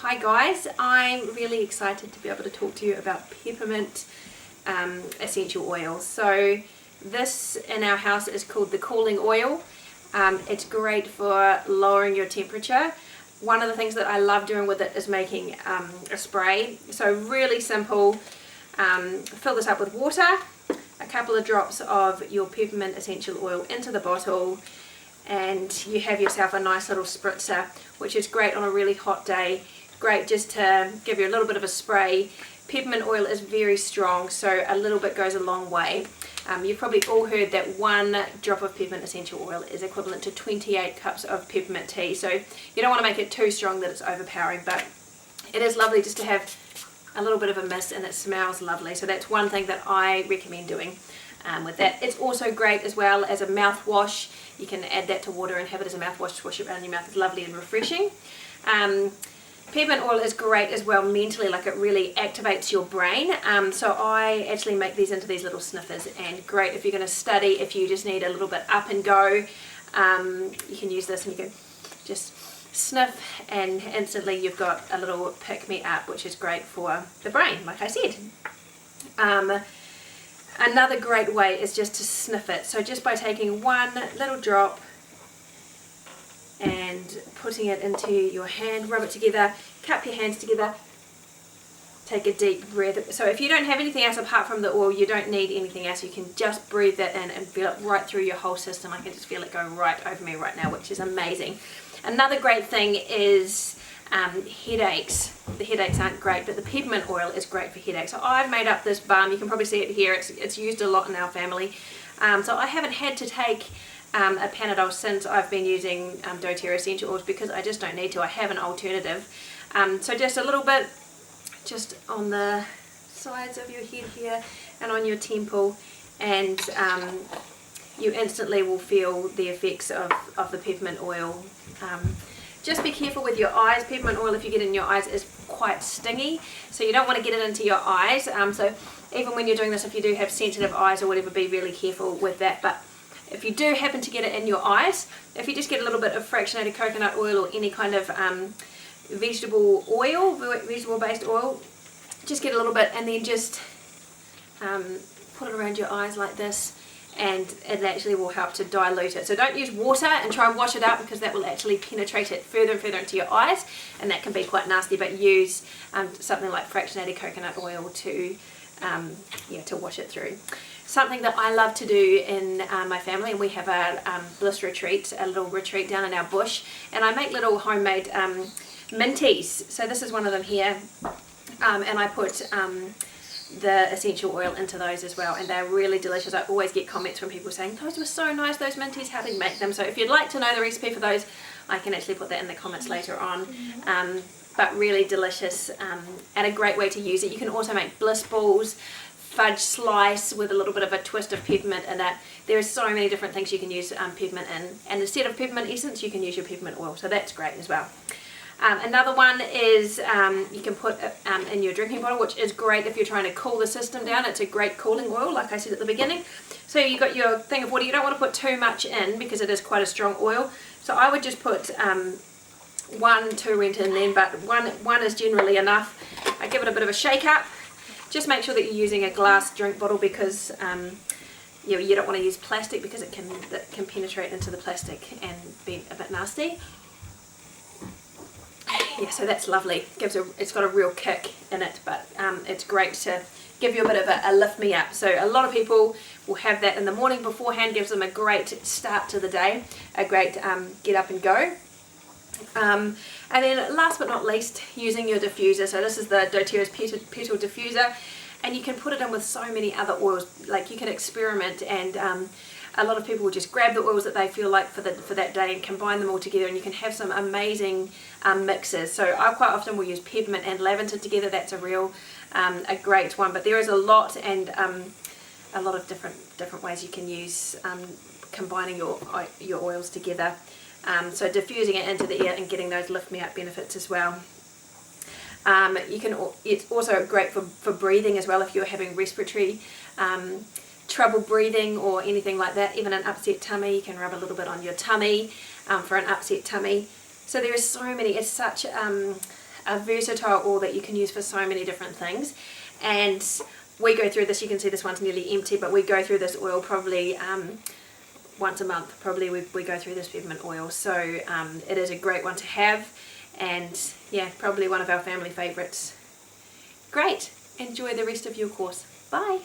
Hi guys, I'm really excited to be able to talk to you about peppermint essential oil. So this in our house is called the cooling oil. It's great for lowering your temperature. One of the things that I love doing with it is making a spray. So really simple. Fill this up with water, a couple of drops of your peppermint essential oil into the bottle, and you have yourself a nice little spritzer, which is great on a really hot day. Great just to give you a little bit of a spray. Peppermint oil is very strong, so a little bit goes a long way. You've probably all heard that 1 drop of peppermint essential oil is equivalent to 28 cups of peppermint tea. So you don't want to make it too strong that it's overpowering, but it is lovely just to have a little bit of a mist, and it smells lovely. So that's one thing that I recommend doing with that. It's also great as well as a mouthwash. You can add that to water and have it as a mouthwash to wash it around your mouth. It's lovely and refreshing. Peppermint oil is great as well mentally, like it really activates your brain. So I actually make these into these little sniffers, and great if you're going to study, if you just need a little bit up and go, you can use this and you can just sniff and instantly you've got a little pick-me-up, which is great for the brain, like I said. Another great way is just to sniff it. So just by taking one little drop and putting it into your hand, rub it together, cup your hands together, take a deep breath. So if you don't have anything else apart from the oil, you don't need anything else. You can just breathe that in and feel it right through your whole system. I can just feel it go right over me right now, which is amazing. Another great thing is headaches. The headaches aren't great, but the peppermint oil is great for headaches. So I've made up this balm. You can probably see it here. It's used a lot in our family. So I haven't had to take a Panadol since I've been using doTERRA essential oils, because I just don't need to. I have an alternative. So just a little bit just on the sides of your head here and on your temple, and you instantly will feel the effects of the peppermint oil. Just be careful with your eyes. Peppermint oil, if you get it in your eyes, is quite stingy, so you don't want to get it into your eyes. So even when you're doing this, if you do have sensitive eyes or whatever, be really careful with that. But if you do happen to get it in your eyes, if you just get a little bit of fractionated coconut oil or any kind of vegetable oil, vegetable-based oil, just get a little bit and then just put it around your eyes like this, and it actually will help to dilute it. So don't use water and try and wash it out, because that will actually penetrate it further and further into your eyes, and that can be quite nasty. But use something like fractionated coconut oil to wash it through. Something that I love to do in my family, and we have a bliss retreat, a little retreat down in our bush, and I make little homemade minties. So this is one of them here, and I put the essential oil into those as well, and they're really delicious. I always get comments from people saying, those were so nice, those minties, how did you make them? So if you'd like to know the recipe for those, I can actually put that in the comments later on. But really delicious, and a great way to use it. You can also make bliss balls, fudge slice with a little bit of a twist of peppermint in it. There are so many different things you can use peppermint in, and instead of peppermint essence you can use your peppermint oil, so that's great as well. Another one is you can put in your drinking bottle, which is great if you're trying to cool the system down. It's a great cooling oil, like I said at the beginning. So you got your thing of water. You don't want to put too much in because it is quite a strong oil. So I would just put 1 2 in then, but one is generally enough. I give it a bit of a shake up. Just make sure that you're using a glass drink bottle, because you don't want to use plastic, because it can penetrate into the plastic and be a bit nasty. Yeah, so that's lovely. It's got a real kick in it, but it's great to give you a bit of a lift me up. So a lot of people will have that in the morning beforehand. Gives them a great start to the day, a great get up and go. And then last but not least, using your diffuser. So this is the doTERRA's petal diffuser, and you can put it in with so many other oils. Like, you can experiment, and a lot of people will just grab the oils that they feel like for that day and combine them all together, and you can have some amazing mixes. So I quite often will use peppermint and lavender together. That's a great one. But there is a lot, and a lot of different ways you can use combining your oils together. So diffusing it into the air and getting those lift me up benefits as well. It's also great for breathing as well. If you're having respiratory trouble breathing or anything like that, even an upset tummy, you can rub a little bit on your tummy for an upset tummy. So there is so many. It's such a a versatile oil that you can use for so many different things. And we go through this, you can see this one's nearly empty, but we go through this oil probably once a month. Probably we go through this peppermint oil, so it is a great one to have, and yeah, probably one of our family favourites. Great, enjoy the rest of your course. Bye.